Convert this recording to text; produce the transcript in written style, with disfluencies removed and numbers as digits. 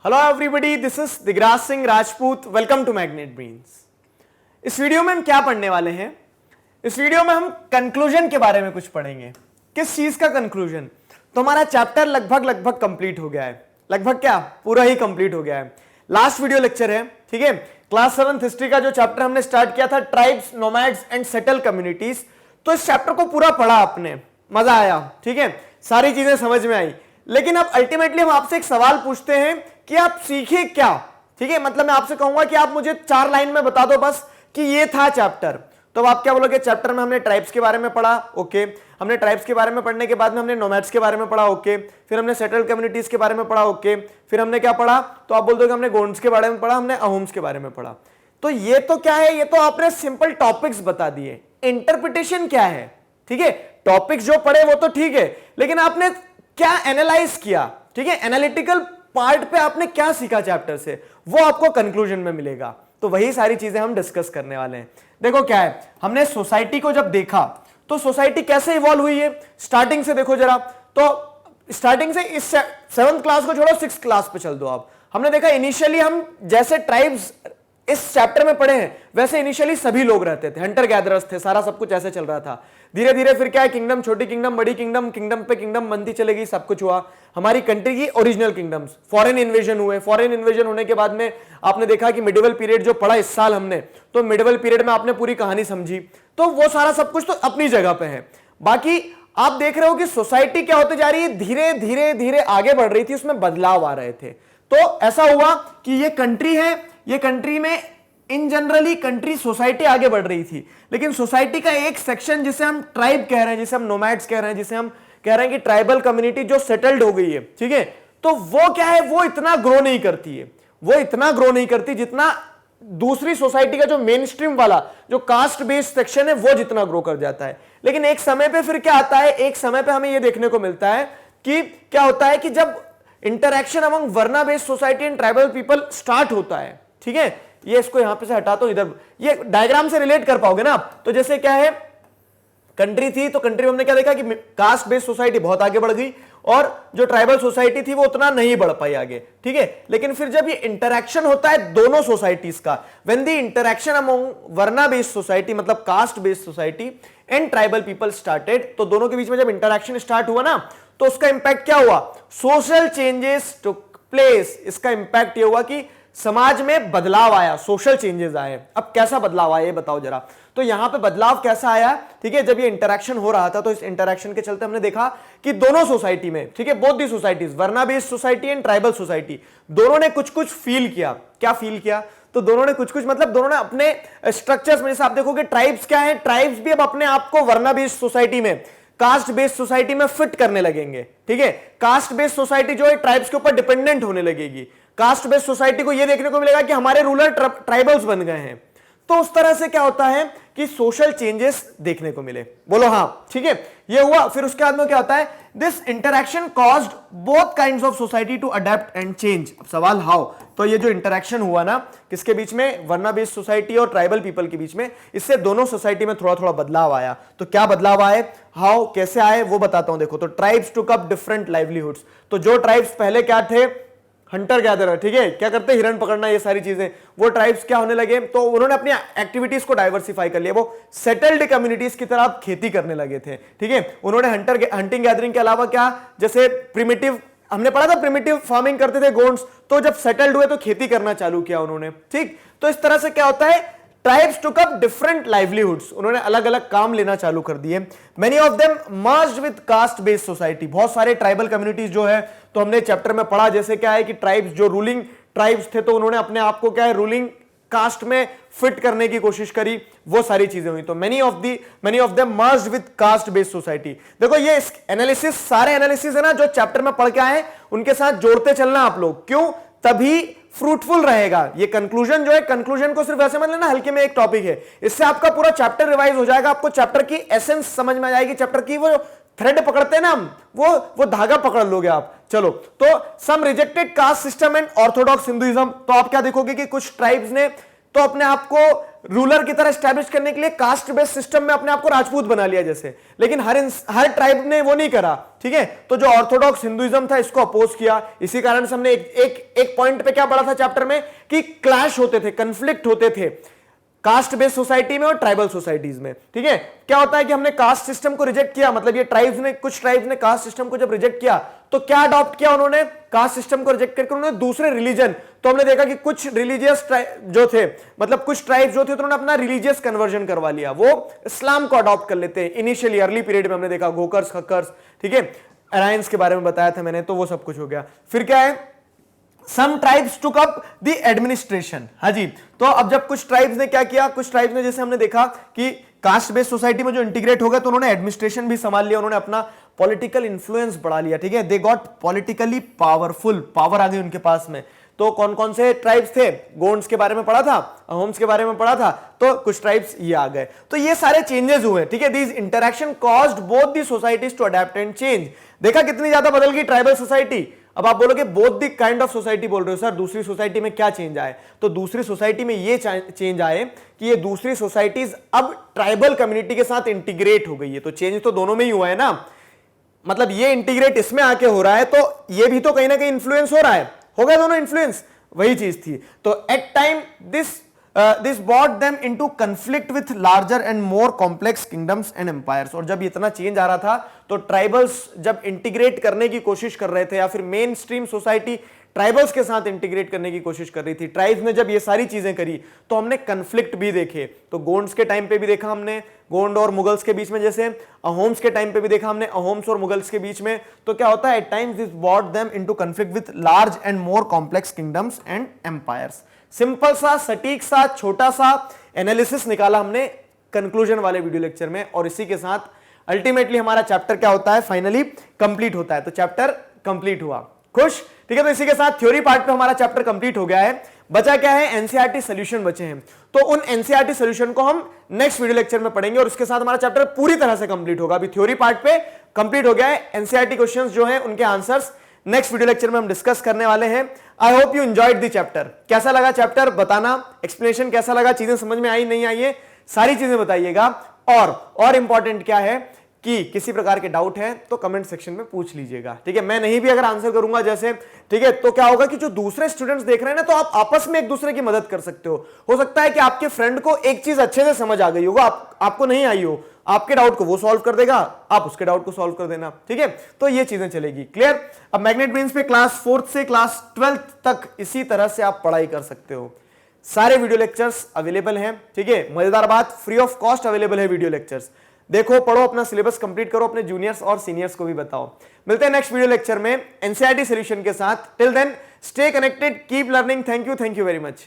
Hello everybody, this is Digraj Singh Rajput. Welcome to Magnet Brains. इस video में हम क्या पढ़ने वाले हैं? इस वीडियो में हम कंक्लूजन के बारे में कुछ पढ़ेंगे। किस चीज का कंक्लूजन? तो हमारा चैप्टर लगभग कंप्लीट हो गया है। लगभग क्या, पूरा ही कंप्लीट हो गया है। लास्ट वीडियो लेक्चर है, ठीक है। क्लास 7 हिस्ट्री का जो चैप्टर हमने स्टार्ट किया था, tribes, nomads and settle communities, तो इस चैप्टर को पूरा पढ़ा आपने, मजा आया, ठीक है, सारी चीजें समझ में आई। लेकिन अब अल्टीमेटली हम आपसे एक सवाल पूछते हैं कि आप सीखे क्या, ठीक है। मतलब मैं आपसे कहूंगा कि आप मुझे 4 लाइन में बता दो बस कि ये था चैप्टर, तो अब आप क्या बोलोगे? चैप्टर में हमने ट्राइब्स के बारे में पढ़ा, ओके। हमने ट्राइब्स के बारे में पढ़ने के बाद में हमने नोमैड्स के बारे में पढ़ा, ओके। फिर हमने सेटल्ड कम्युनिटीज के बारे में पढ़ा, ओके। फिर हमने क्या पढ़ा? तो आप बोल दोगे हमने गोंड्स के बारे में पढ़ा, हमने अहोम्स के बारे में पढ़ा। तो ये तो क्या है, ये तो आपने सिंपल टॉपिक्स बता दिए। इंटरप्रिटेशन क्या है? ठीक है, टॉपिक्स जो पढ़े वो तो ठीक है, लेकिन आपने क्या एनालाइज किया, ठीक है, एनालिटिकल पार्ट पे आपने क्या सीखा चैप्टर से, वो आपको कंक्लूजन में मिलेगा। तो वही सारी चीजें हम डिस्कस करने वाले हैं। देखो क्या है, हमने सोसाइटी को जब देखा तो सोसाइटी कैसे इवॉल्व हुई है, स्टार्टिंग से देखो जरा। तो स्टार्टिंग से इस 7th क्लास को छोड़ो, 6th क्लास पे चल दो आप। हमने देखा इनिशियली हम जैसे ट्राइब्स इस चैप्टर में पढ़े हैं वैसे इनिशियली सभी लोग रहते थे, हंटर गैदरर्स थे, सारा सब कुछ ऐसे चल रहा था। धीरे धीरे फिर क्या है, किंगडम, छोटी किंगडम, बड़ी किंगडम, किंगडम पे किंगडम बनती चलेगी, सब कुछ हुआ। हमारी कंट्री की ओरिजिनल किंगडम्स, फॉरेन इन्वेजन हुए। फॉरेन इन्वेजन होने के बाद में आपने देखा कि मिडिवल पीरियड जो पढ़ा इस साल हमने, तो मिडिवल पीरियड में आपने पूरी कहानी समझी, तो वो सारा सब कुछ तो अपनी जगह पे है। बाकी आप देख रहे हो कि सोसाइटी क्या होती जा रही है, धीरे धीरे धीरे आगे बढ़ रही थी, उसमें बदलाव आ रहे थे। तो ऐसा हुआ कि ये कंट्री है, ये कंट्री में इन जनरली कंट्री सोसाइटी आगे बढ़ रही थी, लेकिन सोसाइटी का एक सेक्शन जिसे हम ट्राइब कह रहे हैं, जिसे हम नोमैड्स कह रहे हैं, जिसे हम कह रहे हैं कि ट्राइबल कम्युनिटी जो सेटल्ड हो गई है, ठीक है, तो वो क्या है, वो इतना ग्रो नहीं करती है, वो इतना ग्रो नहीं करती जितना दूसरी सोसाइटी का जो मेन स्ट्रीम वाला जो कास्ट बेस्ड सेक्शन है वो जितना ग्रो कर जाता है। लेकिन एक समय पे फिर क्या आता है, एक समय पे हमें यह देखने को मिलता है कि क्या होता है कि जब interaction among varna based society and tribal people start होता है, ठीक है, ये इसको यहां पे से हटाता हूं, इधर ये डायग्राम से रिलेट कर पाओगे ना आप। तो जैसे क्या है, कंट्री थी, तो कंट्री में हमने क्या देखा कि कास्ट बेस्ड सोसाइटी बहुत आगे बढ़ गई और जो ट्राइबल सोसाइटी थी वो उतना नहीं बढ़ पाई आगे, ठीक है। लेकिन फिर जब ये इंटरैक्शन होता है दोनों सोसाइटीज का, when the interaction among varna based society मतलब caste based society and tribal people started, तो दोनों के बीच में जब इंटरैक्शन स्टार्ट हुआ ना, तो उसका इंपैक्ट क्या हुआ? Social changes took place. इसका इंपैक्ट ये हुआ कि समाज में बदलाव आया, सोशल चेंजेस आए। अब कैसा बदलाव आया ये बताओ जरा। तो यहां पे बदलाव कैसा आया, ठीक है, जब ये इंटरैक्शन हो रहा था तो इस इंटरैक्शन के चलते हमने देखा कि दोनों सोसाइटी में, ठीक है, both the societies, varna based society and tribal society, दोनों ने कुछ कुछ फील किया। क्या फील किया? तो दोनों ने कुछ कुछ मतलब दोनों ने अपने स्ट्रक्चर्स में, जैसे आप देखोगे ट्राइब्स क्या है, ट्राइब्स भी अब अपने आप को वर्ना बेस्ड सोसाइटी में, कास्ट बेस्ड सोसाइटी में फिट करने लगेंगे, ठीक है। कास्ट बेस्ड सोसाइटी जो है ट्राइब्स के ऊपर डिपेंडेंट होने लगेगी। कास्ट बेस्ड सोसाइटी को यह देखने को मिलेगा कि हमारे रूलर ट्राइबल्स बन गए हैं। तो उस तरह से क्या होता है कि सोशल चेंजेस देखने को मिले। बोलो हाँ, ठीक है, ये हुआ। फिर उसके बाद में क्या होता है, this interaction caused both kinds of society to adapt and change. अब सवाल हाउ, तो ये जो इंटरैक्शन हुआ ना किसके बीच में, वर्ना बेस्ड सोसाइटी और ट्राइबल पीपल के बीच में, इससे दोनों सोसाइटी में थोड़ा थोड़ा बदलाव आया। तो क्या बदलाव आए, हाउ, कैसे आए, वो बताता हूं। देखो, तो tribes took up different livelihoods. तो जो ट्राइब्स पहले क्या थे, हंटर गैदरर, ठीक है, क्या करते, हिरण पकड़ना, ये सारी चीजें, वो ट्राइब्स क्या होने लगे, तो उन्होंने अपनी एक्टिविटीज को डाइवर्सिफाई कर लिया, वो सेटल्ड कम्युनिटीज की तरह खेती करने लगे थे, ठीक है। उन्होंने हंटिंग गैदरिंग के अलावा क्या, जैसे प्रिमिटिव, हमने पढ़ा था प्रिमिटिव फार्मिंग करते थे गोंड्स, तो जब सेटल्ड हुए तो खेती करना चालू किया उन्होंने, ठीक। तो इस तरह से क्या होता है, tribes took up different livelihoods, उन्होंने अलग अलग काम लेना चालू कर दिए। Many of them merged with cast based society, बहुत सारे ट्राइबल कम्युनिटीज जो है, तो हमने चैप्टर में पढ़ा, जैसे क्या है कि ट्राइब्स जो रूलिंग ट्राइब्स थे तो उन्होंने अपने आप को क्या है रूलिंग कास्ट में फिट करने की कोशिश करी, वो सारी चीजें हुई। तो many of them merged with cast based society. देखो ये एनालिसिस, सारे एनालिसिस है ना जो चैप्टर में पढ़ के आए, उनके साथ जोड़ते चलना आप लोग, क्यों, तभी फ्रूटफुल रहेगा। ये कंक्लूजन जो है, कंक्लूजन को सिर्फ ऐसे मत लेना हल्के में, एक टॉपिक है, इससे आपका पूरा चैप्टर रिवाइज हो जाएगा, आपको चैप्टर की एसेंस समझ में आ जाएगी, चैप्टर की वो थ्रेड पकड़ते हैं ना हम, वो धागा पकड़ लोगे आप। चलो, तो some rejected caste system and orthodox Hinduism. तो आप क्या देखोगे कि कुछ ट्राइब्स ने तो अपने आप को रूलर की तरह स्टैब्लिश करने के लिए कास्ट बेस्ड सिस्टम में अपने आप को राजपूत बना लिया जैसे, लेकिन हर ट्राइब ने वो नहीं करा, ठीक है। तो जो ऑर्थोडॉक्स हिंदुइज्म था इसको अपोज किया। इसी कारण से हमने एक पॉइंट पे क्या पढ़ा था चैप्टर में कि क्लैश होते थे, कंफ्लिक्ट होते थे कास्ट बेस्ड सोसाइटी में और ट्राइबल सोसाइटीज में, ठीक है। क्या होता है कि हमने कास्ट सिस्टम को रिजेक्ट किया, मतलब ये कुछ ट्राइब्स ने कास्ट सिस्टम को जब रिजेक्ट किया तो क्या अडॉप्ट किया उन्होंने, कास्ट सिस्टम को रिजेक्ट करके उन्होंने दूसरे रिलीजन। तो हमने देखा कि कुछ रिलीजियस जो थे, मतलब कुछ ट्राइब्स जो थे तो उन्होंने अपना रिलीजियस कन्वर्जन करवा लिया, वो इस्लाम को अडॉप्ट कर लेते हैं इनिशियली अर्ली पीरियड में। हमने देखा गोकर्स, खक्कर्स, ठीक है, अरायंस के बारे में बताया था मैंने, तो वो सब कुछ हो गया। फिर क्या है, Some tribes took up the administration। हाँ जी, तो अब जब कुछ ट्राइब्स ने क्या किया, कुछ ट्राइब्स ने जैसे हमने देखा कि कास्ट बेस्ड सोसाइटी में जो इंटीग्रेट हो गए तो उन्होंने एडमिनिस्ट्रेशन भी संभाल लिया, उन्होंने अपना पॉलिटिकल इन्फ्लुएंस बढ़ा लिया, ठीक है। They got politically powerful, power आ गई उनके पास में। तो कौन कौन से ट्राइब्स थे, गोंड्स के बारे में पढ़ा था, अहोम्स के बारे में पढ़ा था, तो कुछ ट्राइब्स ये आ गए। तो ये सारे चेंजेस हुए, ठीक है। These interaction caused both the societies to adapt and change. देखा कितनी ज्यादा बदल गई ट्राइबल सोसाइटी। अब आप बोलोगे both the kind of society बोल रहे हो सर, दूसरी सोसाइटी में क्या चेंज आए, तो दूसरी सोसाइटी में ये चेंज आए कि ये दूसरी सोसाइटीज अब ट्राइबल कम्युनिटी के साथ इंटीग्रेट हो गई है। तो चेंज तो दोनों में ही हुआ है ना, मतलब ये इंटीग्रेट इसमें आके हो रहा है तो ये भी तो कहीं ना कहीं इंफ्लुएंस हो रहा है, हो गया दोनों इंफ्लुएंस, वही चीज थी। तो at time this brought them into conflict with larger and more complex kingdoms and empires। और जब इतना चेंज आ रहा था तो ट्राइबल्स जब इंटीग्रेट करने की कोशिश कर रहे थे, या फिर मेन स्ट्रीम सोसाइटी ट्राइबल्स के साथ इंटीग्रेट करने की कोशिश कर रही थी, ट्राइब्स ने जब ये सारी चीजें करी तो हमने कन्फ्लिक्ट भी देखे। तो गोंड्स के टाइम पे भी देखा हमने, गोंड और मुगल्स के बीच में, जैसे अहोम्स के टाइम पे भी देखा हमने, अहोम्स और मुगल्स के बीच में। तो क्या होता है, at times this brought them into conflict with large and more complex kingdoms and empires। Simple सा, सटीक सा, छोटा सा एनालिसिस निकाला हमने कंक्लूजन वाले वीडियो लेक्चर में, और इसी के साथ अल्टीमेटली हमारा चैप्टर क्या होता है, फाइनली कंप्लीट होता है। तो चैप्टर कंप्लीट हुआ, खुश, ठीक है। तो इसी के साथ थ्योरी पार्ट पे हमारा चैप्टर कंप्लीट हो गया है। बचा क्या है, एनसीईआरटी सॉल्यूशन बचे हैं। तो उन एनसीईआरटी सॉल्यूशन को हम नेक्स्ट वीडियो लेक्चर में पढ़ेंगे, और उसके साथ हमारा चैप्टर पूरी तरह से कंप्लीट होगा। अभी थ्योरी पार्ट पे कंप्लीट हो गया है, एनसीईआरटी क्वेश्चंस जो हैं उनके आंसर्स नेक्स्ट वीडियो लेक्चर में हम डिस्कस करने वाले हैं। I hope you enjoyed the chapter. कैसा लगा चैप्टर बताना, एक्सप्लेनेशन कैसा लगा, चीजें समझ में आई नहीं आई है, सारी चीजें बताइएगा। और इंपॉर्टेंट क्या है कि किसी प्रकार के डाउट है तो कमेंट सेक्शन में पूछ लीजिएगा, ठीक है। मैं नहीं भी अगर आंसर करूंगा जैसे, ठीक है, तो क्या होगा कि जो दूसरे स्टूडेंट्स देख रहे हैं ना, तो आप आपस में एक दूसरे की मदद कर सकते हो सकता है कि आपके फ्रेंड को एक चीज अच्छे से समझ आ गई होगा, आपको नहीं आई हो, आपके डाउट को वो सॉल्व कर देगा, आप उसके डाउट को सॉल्व कर देना, ठीक है। तो ये चीजें चलेगी, क्लियर। अब मैग्नेट ब्रेन्स पे क्लास 4th से क्लास 12th तक इसी तरह से आप पढ़ाई कर सकते हो। सारे वीडियो लेक्चर्स अवेलेबल हैं, ठीक है। मजेदार बात, फ्री ऑफ कॉस्ट अवेलेबल है वीडियो लेक्चर्स। देखो, पढ़ो, अपना सिलेबस कंप्लीट करो, अपने जूनियर्स और सीनियर्स को भी बताओ। मिलते हैं नेक्स्ट वीडियो लेक्चर में एनसीईआरटी सॉल्यूशन के साथ। Till then stay connected, keep learning. Thank you very much.